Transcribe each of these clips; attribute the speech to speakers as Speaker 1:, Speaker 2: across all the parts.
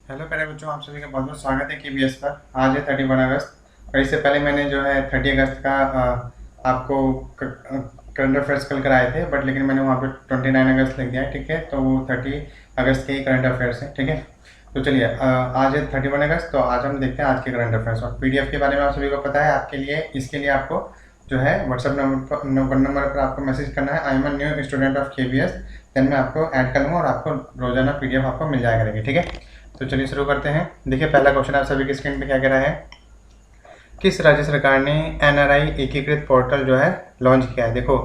Speaker 1: Hello प्यारे बच्चों, आप सभी का बहुत बहुत स्वागत है केबीएस पर। आज है 31 अगस्त और इससे पहले मैंने जो है 30 अगस्त का आपको करंट अफेयर्स कल कराए थे, बट लेकिन मैंने वहाँ पे 29 अगस्त लिख दिया है। ठीक है, तो वो 30 अगस्त के ही करंट अफेयर्स है। ठीक है, तो चलिए आज है 31 अगस्त, तो आज हम देखते हैं आज के करंट अफेयर्स। और पीडीएफ के बारे में आप सभी को पता है। आपके लिए इसके लिए आपको जो है व्हाट्सएप नंबर पर आपको मैसेज करना है, I am a new student of KBS. Then मैं आपको ऐड कर लूँगा और आपको रोजाना पीडीएफ आपको मिल जाया करेगी। ठीक है, तो चलिए शुरू करते हैं। देखिए पहला क्वेश्चन आप सभी की स्क्रीन पे क्या कह रहा है, किस राज्य सरकार ने एनआरआई एकीकृत पोर्टल जो है लॉन्च किया है। देखो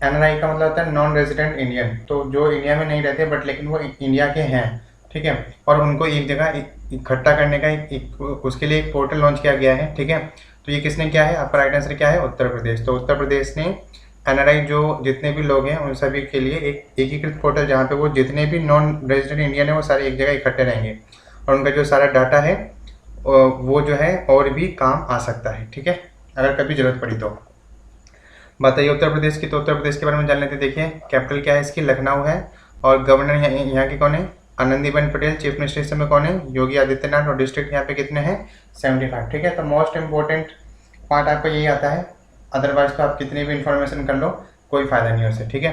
Speaker 1: एनआरआई का मतलब होता है नॉन रेजिडेंट इंडियन, तो जो इंडिया में नहीं रहते बट लेकिन वो इंडिया के हैं। ठीक है, और उनको एक जगह इकट्ठा करने का उसके लिए एक पोर्टल लॉन्च किया गया है। ठीक है, तो ये किसने किया है, आपका राइट आंसर क्या है, उत्तर प्रदेश। तो उत्तर प्रदेश ने एनआरआई जो जितने भी लोग हैं उन सभी के लिए एक एकीकृत पोर्टल, जहाँ पे वो जितने भी नॉन रेजिडेंट इंडियन है वो सारे एक जगह इकट्ठे रहेंगे और उनका जो सारा डाटा है वो जो है और भी काम आ सकता है। ठीक है, अगर कभी जरूरत पड़ी तो। बताइए उत्तर प्रदेश की, तो उत्तर प्रदेश के बारे में जान लेते हैं। देखिए कैपिटल क्या है इसकी, लखनऊ है। और गवर्नर यहाँ के कौन है, आनंदीबेन पटेल। चीफ मिनिस्टर इस समय कौन है, योगी आदित्यनाथ। और डिस्ट्रिक्ट यहाँ पे कितने हैं, 75। ठीक है, तो मोस्ट इंपॉर्टेंट पार्ट आपको यही आता है, अदरवाइज तो आप कितनी भी इंफॉर्मेशन कर लो कोई फायदा नहीं उससे। ठीक है,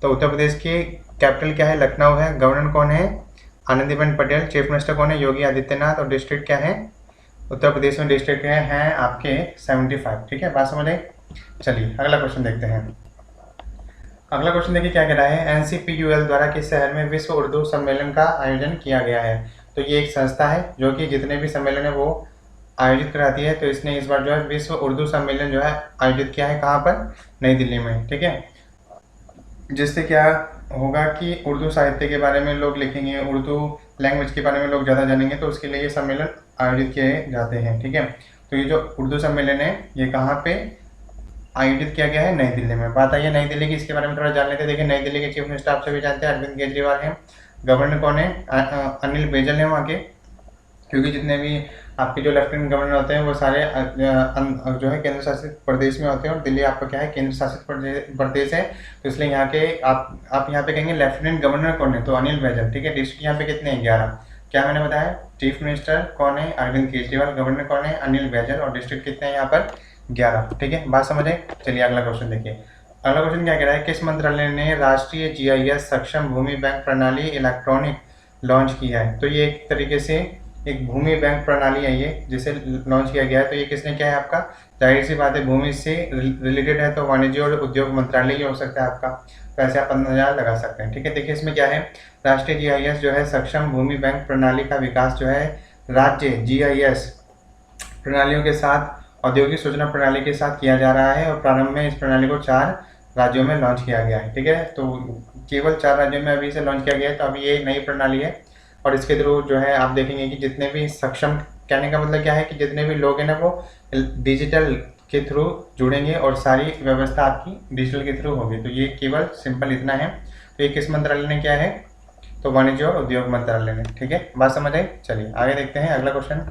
Speaker 1: तो उत्तर प्रदेश की कैपिटल क्या है, लखनऊ है। गवर्नर कौन है, आनंदीबेन पटेल। चीफ मिनिस्टर कौन है, योगी आदित्यनाथ। और डिस्ट्रिक्ट क्या है, उत्तर प्रदेश में डिस्ट्रिक्ट हैं आपके 75। ठीक है, बात समझ आई। चलिए अगला क्वेश्चन देखते हैं। अगला क्वेश्चन देखिए क्या कह रहा है, एनसीपीयूएल द्वारा किस शहर में विश्व उर्दू सम्मेलन का आयोजन किया गया है। तो ये एक संस्था है जो कि जितने भी सम्मेलन है वो आयोजित कराती है। तो इसने इस बार जो है विश्व उर्दू सम्मेलन जो है आयोजित किया है, कहाँ पर, नई दिल्ली में। ठीक है, जिससे क्या होगा कि उर्दू साहित्य के बारे में लोग लिखेंगे, उर्दू लैंग्वेज के बारे में लोग ज़्यादा जानेंगे, तो उसके लिए ये सम्मेलन आयोजित किए जाते हैं। ठीक है, तो ये जो उर्दू सम्मेलन है ये कहाँ पे आयोजित किया गया है, नई दिल्ली में। बात आई है नई दिल्ली की, इसके बारे में थोड़ा जान लेते हैं। देखिए नई दिल्ली के चीफ मिनिस्टर आप सभी जानते हैं अरविंद केजरीवाल हैं। गवर्नर कौन है, अनिल बैजल है वहाँ के, क्योंकि जितने भी आपके जो लेफ्टिनेंट गवर्नर होते हैं वो सारे जो है केंद्र शासित प्रदेश में होते हैं, और दिल्ली आपका क्या है, केंद्र शासित प्रदेश है। तो इसलिए यहाँ के आप यहाँ पे कहेंगे लेफ्टिनेंट गवर्नर कौन है, तो अनिल बैजल। ठीक है, डिस्ट्रिक्ट यहाँ पे कितने हैं, 11। क्या मैंने बताया, चीफ मिनिस्टर कौन है, अरविंद केजरीवाल। गवर्नर कौन है, अनिल बैजल। और डिस्ट्रिक्ट कितने हैं यहाँ पर, 11। ठीक है, बात समझ आई। चलिए अगला क्वेश्चन देखिए। अगला क्वेश्चन क्या कह रहा है, किस मंत्रालय ने राष्ट्रीय जीआईएस सक्षम भूमि बैंक प्रणाली इलेक्ट्रॉनिक लॉन्च किया है। तो ये एक तरीके से एक भूमि बैंक प्रणाली है ये, जिसे लॉन्च किया गया है। तो ये किसने किया है, आपका जाहिर सी बात है भूमि से रिलेटेड है, तो वाणिज्य और उद्योग मंत्रालय ही हो सकता है आपका। तो ऐसे आप अंदाजा लगा सकते हैं। ठीक है, देखिए इसमें क्या है, राष्ट्रीय जीआईएस जो है सक्षम भूमि बैंक प्रणाली का विकास जो है राज्य जीआईएस प्रणालियों के साथ औद्योगिक सूचना प्रणाली के साथ किया जा रहा है। और प्रारंभ में इस प्रणाली को 4 राज्यों में लॉन्च किया गया है। ठीक है, तो केवल 4 राज्यों में अभी से लॉन्च किया गया है। तो अभी ये नई प्रणाली है और इसके थ्रू जो है आप देखेंगे कि जितने भी सक्षम, कहने का मतलब क्या है कि जितने भी लोग हैं ना वो डिजिटल के थ्रू जुड़ेंगे और सारी व्यवस्था आपकी डिजिटल के थ्रू होगी। तो ये केवल सिंपल इतना है। तो ये किस मंत्रालय ने क्या है, तो वाणिज्य और उद्योग मंत्रालय ने। ठीक है, बात समझ आई। चलिए आगे देखते हैं अगला क्वेश्चन।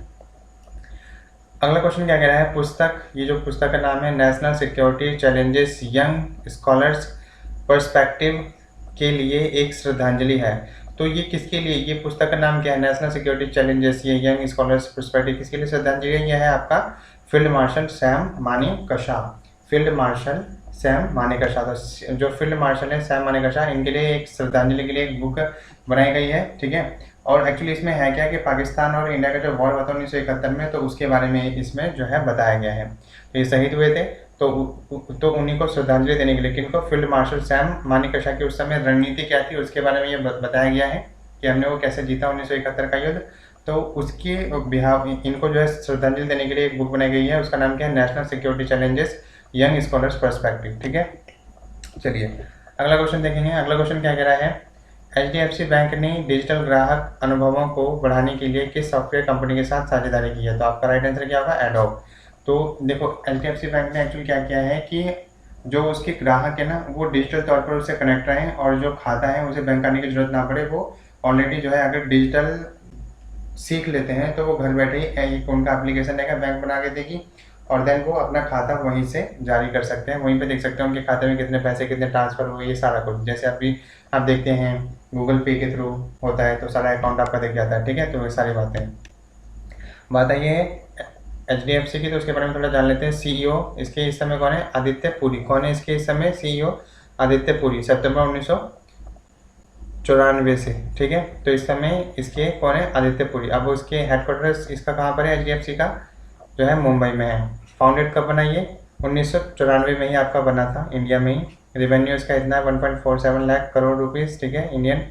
Speaker 1: अगला क्वेश्चन क्या कह रहा है, पुस्तक, ये जो पुस्तक का नाम है national security challenges young scholars perspective के लिए एक श्रद्धांजलि है। तो ये किसके लिए, ये पुस्तक का नाम क्या है, नेशनल सिक्योरिटी चैलेंजेस ये यंग स्कॉलर्स पर्सपेक्टिव, किसके लिए श्रद्धांजलि है, यह है आपका field marshal Sam Manekshaw. Field marshal Sam Manekshaw, तो जो फील्ड मार्शल है सैम मानेकशॉ, इनके लिए एक श्रद्धांजलि के लिए एक बुक बनाई गई है। ठीक है, और एक्चुअली इसमें है क्या कि पाकिस्तान और इंडिया का जो वॉर हुआ था 1971 में, तो उसके बारे में इसमें जो है बताया गया है। तो ये शहीद हुए थे, तो उन्हीं को श्रद्धांजलि देने के लिए किनको, फील्ड मार्शल सैम मानेकशॉ की उस समय रणनीति क्या थी उसके बारे में ये बताया गया है कि हमने वो कैसे जीता 1971 का युद्ध। तो उसके बिहाव इनको जो है श्रद्धांजलि देने के लिए एक बुक बनाई गई है, उसका नाम क्या है, national security challenges young scholars perspective. ठीक है, चलिए अगला क्वेश्चन देखेंगे। अगला क्वेश्चन क्या कह रहा है, एचडीएफसी बैंक ने डिजिटल ग्राहक अनुभवों को बढ़ाने के लिए किस सॉफ्टवेयर कंपनी के साथ साझेदारी की है। तो आपका राइट आंसर क्या होगा, एडोब। तो देखो एचडीएफसी बैंक ने एक्चुअली क्या किया है कि जो उसके ग्राहक है ना वो डिजिटल तौर पर उससे कनेक्ट रहें और जो खाता है उसे बैंक आने की जरूरत ना पड़े। वो ऑलरेडी जो है अगर डिजिटल सीख लेते हैं तो वो घर बैठे ही एक उनका एप्लीकेशन रहेगा, बैंक बना के देगी और देन वो अपना खाता वहीं से जारी कर सकते हैं, वहीं पे देख सकते हैं उनके खाते में कितने पैसे कितने ट्रांसफर हुए, ये सारा कुछ। जैसे अभी आप देखते हैं गूगल पे के थ्रू होता है तो सारा अकाउंट आपका दिख जाता है, ठीक है। तो ये सारी बातें, बात आई है HDFC की, तो उसके बारे में थोड़ा जान लेते हैं। CEO इसके इस समय कौन है? आदित्य पुरी। कौन है इसके इस समय CEO? आदित्य पुरी, सितंबर 1994 से, ठीक है। तो इस समय इसके कौन है? आदित्य पुरी। अब उसके हेडक्वार्टर्स इसका कहाँ पर है? HDFC का जो है मुंबई में है। फाउंडेड कब बना ये? 1994 में ही आपका बना था, इंडिया में ही। रेवेन्यू इसका इतना है 1.47 लाख करोड़ रुपीज़, ठीक है, इंडियन।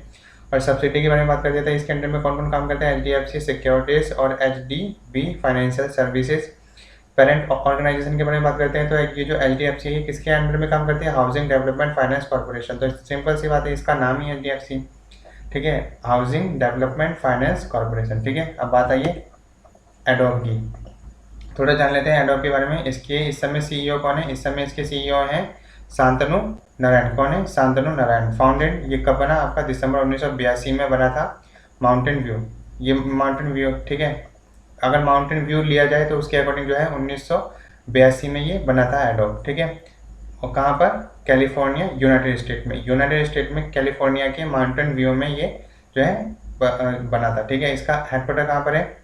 Speaker 1: और सब्सिडी के बारे में बात कर देते हैं, इसके अंडर में कौन कौन काम करते हैं? HDFC सिक्योरिटीज और HDB financial services. Parent organisation के बारे में बात करते हैं, तो ये जो HDFC है किसके अंडर में काम करती है? Housing development finance corporation. तो सिंपल सी बात है, इसका नाम ही HDFC, ठीक है, हाउसिंग डेवलपमेंट फाइनेंस कॉर्पोरेशन, ठीक है। अब बात आइए एडोब की, थोड़ा जान लेते हैं एडोब के बारे में। इसके इस समय CEO कौन है? इस समय इसके CEO हैं शांतनु नारायण। कौन है? शांतनु नारायण। फाउंडेड ये कब बना? आपका दिसंबर 1982 में बना था। माउंटेन व्यू, ये माउंटेन व्यू, ठीक है। अगर माउंटेन व्यू लिया जाए तो उसके अकॉर्डिंग जो है 1982 में ये बना था एडोब, ठीक है। और कहाँ पर? कैलिफोर्निया, यूनाइटेड स्टेट में। यूनाइटेड स्टेट में कैलिफोर्निया के माउंटेन व्यू में ये जो है बना था, ठीक है। इसका हेडक्वार्टर कहाँ पर है?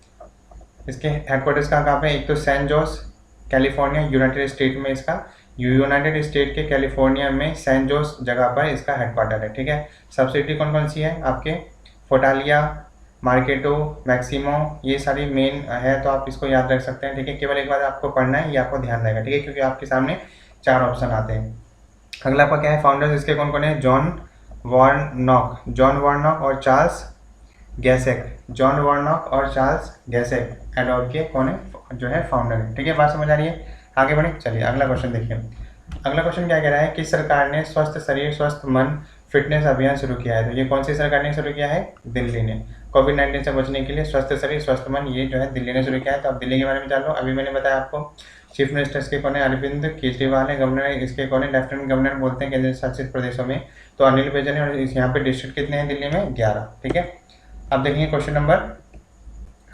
Speaker 1: इसके हेडक्वार्टर्स कहाँ पे? एक तो San Jose California, United State में इसका, यूनाइटेड स्टेट के कैलिफोर्निया में सैन जोस जगह पर इसका हेडक्वार्टर है, ठीक है। सब्सिडी कौन कौन सी है आपके? फोटालिया, मार्केटो, मैक्सिमो, ये सारी मेन है, तो आप इसको याद रख सकते हैं, ठीक है। केवल एक बार आपको पढ़ना है, ये आपको ध्यान रहेगा, ठीक है, क्योंकि आपके सामने 4 ऑप्शन आते हैं। अगला आपका क्या है? फाउंडर्स इसके कौन कौन है? जॉन वॉर्नॉक और चार्ल्स गैसेक। जॉन वॉर्नॉक और चार्ल्स गैसेक एडोब के कौन है? जो है फाउंडर है, ठीक है। बात समझ आ रही है? आगे बढ़े, चलिए अगला क्वेश्चन देखिए। अगला क्वेश्चन क्या कह रहा है कि सरकार ने स्वस्थ शरीर स्वस्थ मन फिटनेस अभियान शुरू किया है। तो ये कौन सी सरकार ने शुरू किया है? दिल्ली ने। कोविड-19 से बचने के लिए स्वस्थ शरीर स्वस्थ मन, ये जो है दिल्ली ने शुरू किया है। तो अब दिल्ली के बारे में जान लो। अभी मैंने बताया आपको चीफ मिनिस्टर्स के कौन है? अरविंद केजरीवाल है। गवर्नर इसके कौन है? लेफ्टिनेंट गवर्नर बोलते हैं केंद्र शासित प्रदेशों में, तो अनिल बैजल है। और यहाँ पे डिस्ट्रिक्ट कितने हैं दिल्ली में? 11, ठीक है। अब देखिए क्वेश्चन नंबर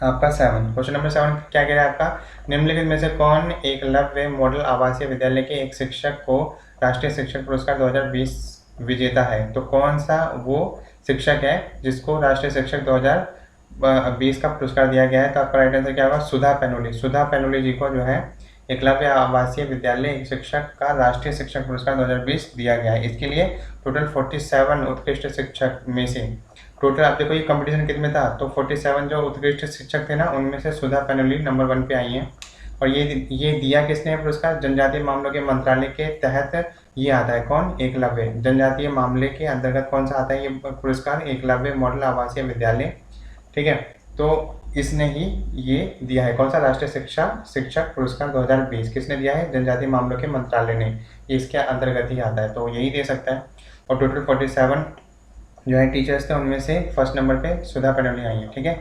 Speaker 1: आपका 7। क्वेश्चन नंबर 7 क्या कह रहा है आपका? निम्नलिखित में से कौन एकलव्य मॉडल आवासीय विद्यालय के एक शिक्षक को राष्ट्रीय शिक्षक पुरस्कार 2020 विजेता है? तो कौन सा वो शिक्षक है जिसको राष्ट्रीय शिक्षक 2020 का पुरस्कार दिया गया है? तो आपका राइट आंसर क्या होगा? सुधा पेनोली। सुधा पेनोली जी को जो है एकलव्य आवासीय विद्यालय एक शिक्षक का राष्ट्रीय शिक्षक पुरस्कार 2020 दिया गया है। इसके लिए टोटल 47 उत्कृष्ट शिक्षक में से टोटल आप देखो ये कंपटीशन कितने था, तो 47 जो उत्कृष्ट शिक्षक थे ना, उनमें से सुधा पेनोली नंबर 1 पे आई हैं। और ये दिया किसने पुरस्कार? जनजातीय मामलों के मंत्रालय के तहत ये आता है। कौन? एकलव्य। जनजातीय मामले के अंतर्गत कौन सा आता है ये पुरस्कार? एकलव्य मॉडल आवासीय विद्यालय, ठीक है। तो इसने ही ये दिया है। कौन सा? राष्ट्रीय शिक्षक पुरस्कार 2020 किसने दिया है? जनजातीय मामलों के मंत्रालय ने, ये इसके अंतर्गत ही आता है, तो यही दे सकता है। और टोटल 47 जो है टीचर्स थे, उनमें से फर्स्ट नंबर पे सुधा पेनोली आई है, ठीक है।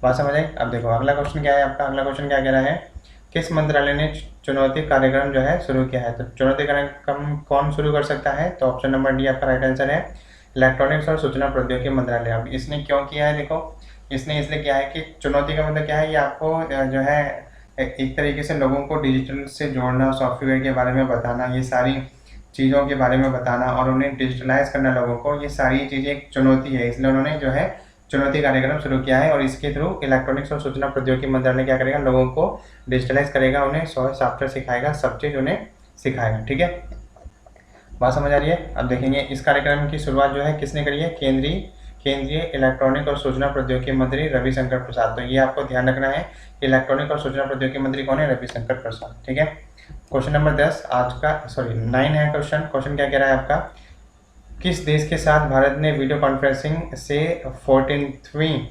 Speaker 1: बात समझ आई? अब देखो अगला क्वेश्चन क्या है आपका। अगला क्वेश्चन क्या कह रहा है? किस मंत्रालय ने चुनौती कार्यक्रम जो है शुरू किया है? तो चुनौती कार्यक्रम कौन शुरू कर सकता है? तो ऑप्शन नंबर डी आपका राइट आंसर है, इलेक्ट्रॉनिक्स और सूचना प्रौद्योगिकी मंत्रालय। अब इसने क्यों किया है? देखो इसने इसलिए किया है कि चुनौती का मतलब क्या है? ये आपको जो है एक तरीके से लोगों को डिजिटल से जोड़ना, सॉफ्टवेयर के बारे में बताना, ये सारी चीज़ों के बारे में बताना और उन्हें डिजिटलाइज करना लोगों को, ये सारी चीज़ें एक चुनौती है। इसलिए उन्होंने जो है चुनौती कार्यक्रम शुरू किया है। और इसके थ्रू इलेक्ट्रॉनिक्स और सूचना प्रौद्योगिकी मंत्रालय क्या करेगा? लोगों को डिजिटलाइज करेगा, उन्हें सॉफ्टवेयर सिखाएगा, सब चीज़ उन्हें सिखाएगा, ठीक है। बात समझ आ रही है? अब देखेंगे इस कार्यक्रम की शुरुआत जो है किसने करी है? केंद्रीय इलेक्ट्रॉनिक और सूचना प्रौद्योगिकी मंत्री रविशंकर प्रसाद। तो ये आपको ध्यान रखना है, इलेक्ट्रॉनिक और सूचना प्रौद्योगिकी मंत्री कौन है? रविशंकर प्रसाद, ठीक है। क्वेश्चन नंबर 10 आज का 9 है क्वेश्चन क्या कह रहा है आपका? किस देश के साथ भारत ने वीडियो कॉन्फ्रेंसिंग से 14वीं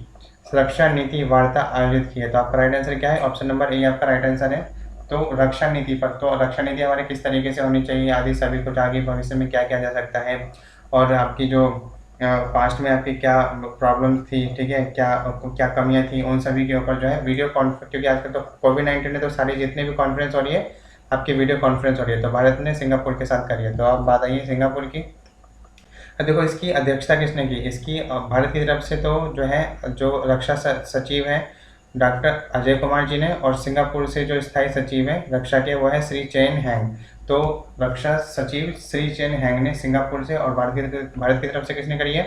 Speaker 1: रक्षा नीति वार्ता आयोजित की है? तो आपका राइट आंसर क्या है? ऑप्शन नंबर ए आपका राइट आंसर है। तो रक्षा नीति पर, तो रक्षा नीति हमारे किस तरीके से होनी चाहिए आदि सभी कुछ, आगे भविष्य में क्या किया जा सकता है, और आपकी जो पास्ट में आपकी क्या प्रॉब्लम थी, ठीक है, क्या कमियां थी, उन सभी के ऊपर जो है वीडियो कॉन्फ्रेंस, क्योंकि आजकल तो कोविड-19 ने तो सारी जितने भी कॉन्फ्रेंस हो रही है आपकी वीडियो कॉन्फ्रेंस हो रही है, तो भारत ने सिंगापुर के साथ करी है। तो अब बात आई है सिंगापुर की। देखो इसकी अध्यक्षता किसने की? इसकी भारत की तरफ से तो जो रक्षा सचिव हैं डॉक्टर अजय कुमार जी ने, और सिंगापुर से जो स्थायी सचिव हैं रक्षा के वो है श्री चेन हैंग। तो रक्षा सचिव श्री चेन हैंग ने सिंगापुर से, और भारत की तरफ से किसने करी है?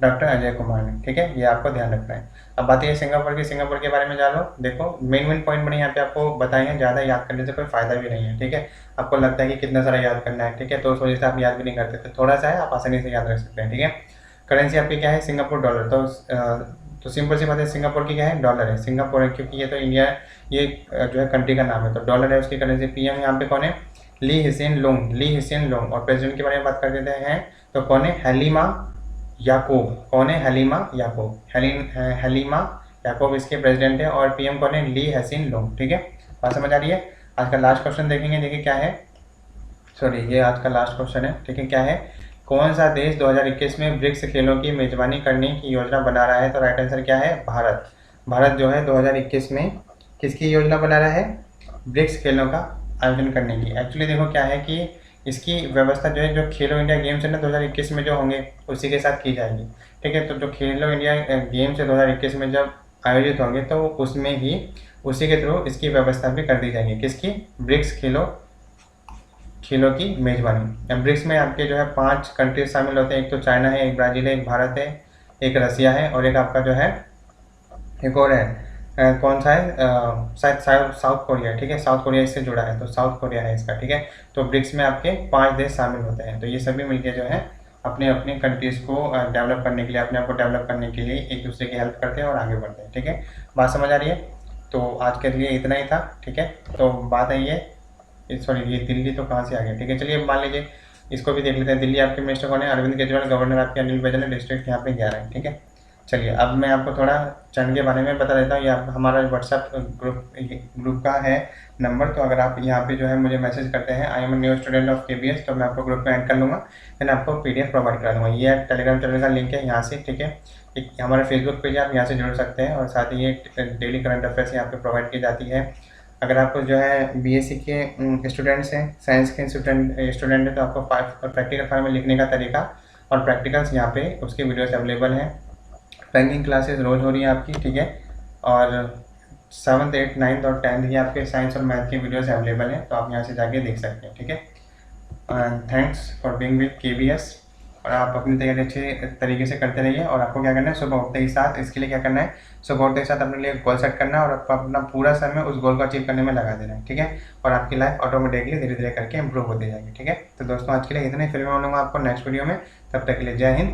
Speaker 1: डॉक्टर अजय कुमार ने, ठीक है, ये आपको ध्यान रखना है। अब बात है सिंगापुर के बारे में जान लो। देखो मेन पॉइंट मैंने यहाँ पे आपको बताए हैं, ज़्यादा याद करने से कोई फायदा भी नहीं है, ठीक है। आपको लगता है कि कितना सारा याद करना है, ठीक है, तो उस वजह से आप याद भी नहीं करते, तो थोड़ा सा है, आप आसानी से याद रख सकते हैं, ठीक है। करेंसी आपकी क्या है, सिंगापुर डॉलर। तो सिंपल सी बात है, सिंगापुर की क्या है, डॉलर है। सिंगापुर है क्योंकि ये तो इंडिया ये जो है कंट्री का नाम है, तो डॉलर है उसकी करेंसी। पीएम यहाँ पे कौन है, ली हिसेन लोंग। और प्रेसिडेंट के बारे में बात कर देते हैं, तो कौन है, हलीमा याकूब। कौन है, हलीमा याकूब। हलीमा याकूब इसके प्रेसिडेंट है, और पीएम कौन है, ली हसीन लोंग, ठीक है। बात समझ आ रही है। आज का लास्ट क्वेश्चन देखेंगे, देखिए क्या है, सॉरी ये आज का लास्ट क्वेश्चन है, ठीक है। क्या है, कौन सा देश 2021 में ब्रिक्स खेलों की मेजबानी करने की योजना बना रहा है, तो राइट आंसर क्या है, भारत। भारत जो है 2021 में किसकी योजना बना रहा है, ब्रिक्स खेलों का आयोजन करने की। एक्चुअली देखो क्या है कि इसकी व्यवस्था जो है, जो खेलो इंडिया गेम्स है ना 2021 में जो होंगे उसी के साथ की जाएगी, ठीक है। तो जो खेलो इंडिया गेम्स है 2021 में जब आयोजित होंगे तो उसमें ही उसी के थ्रू इसकी व्यवस्था भी कर दी जाएगी, किसकी, ब्रिक्स खेलों की मेजबानी। ब्रिक्स में आपके जो है 5 कंट्रीज शामिल होते हैं, एक तो चाइना है, एक ब्राज़ील है, एक भारत है, एक रसिया है, और एक आपका जो है एक और है, कौन सा है, शायद साउथ कोरिया, ठीक है। साउथ कोरिया इससे जुड़ा है, तो साउथ कोरिया है इसका, ठीक है। तो ब्रिक्स में आपके 5 देश शामिल होते हैं, तो ये सभी मिलकर जो है अपने अपने कंट्रीज़ को डेवलप करने के लिए, अपने आप को डेवलप करने के लिए एक दूसरे की हेल्प करते हैं और आगे बढ़ते हैं, ठीक है। बात समझ आ रही है। तो आज के लिए इतना ही था, ठीक है। तो बात है ये, सॉरी ये दिल्ली तो कहाँ से आ गया, ठीक है। चलिए मान लीजिए इसको भी देख लेते हैं। दिल्ली आपके मिनिस्टर कौन है, अरविंद केजरीवाल। गवर्नर आपके अनिल बैजल है। डिस्ट्रिक्ट यहाँ पे 11 है, ठीक है। चलिए अब मैं आपको थोड़ा चंद के बारे में बता देता हूँ। ये हमारा व्हाट्सएप ग्रुप का है नंबर, तो अगर आप यहाँ पे जो है मुझे मैसेज करते हैं, I am new student of KBS, तो मैं आपको ग्रुप में ऐड कर लूँगा, देन आपको PDF प्रोवाइड करा दूँगा। ये टेलीग्राम चैनल का लिंक है यहाँ से, ठीक है। एक हमारा फेसबुक पेज है, आप यहाँ से जुड़ सकते हैं, और साथ ही ये डेली करंट अफेयर्स यहाँ पे प्रोवाइड की जाती है। अगर आप जो है BSc के स्टूडेंट्स हैं, साइंस के स्टूडेंट हैं, तो आपको प्रैक्टिकल फाइल में लिखने का तरीका और प्रैक्टिकल्स यहाँ पे उसके वीडियोस अवेलेबल हैं। बैंकिंग क्लासेस रोज़ हो रही है आपकी, ठीक है। और 7th 8th 9th और 10th ये आपके साइंस और मैथ के वीडियोस अवेलेबल हैं, तो आप यहाँ से जाके देख सकते हैं, ठीक है। Thanks for being with KBS, और आप अपनी तैयारी अच्छे तरीके से करते रहिए। और आपको क्या करना है, सुबह उठते ही साथ, इसके लिए क्या करना है, सुबह उठते ही साथ अपने लिए गोल सेट करना है, और आपको अपना पूरा समय उस गोल को अचीव करने में लगा देना है, ठीक है। और आपकी लाइफ ऑटोमेटिकली धीरे धीरे करके इंप्रूव होती जाएगी, ठीक है। तो दोस्तों आज के लिए इतना ही, फिर मैं मिलूंगा आपको नेक्स्ट वीडियो में। तब तक के लिए जय हिंद।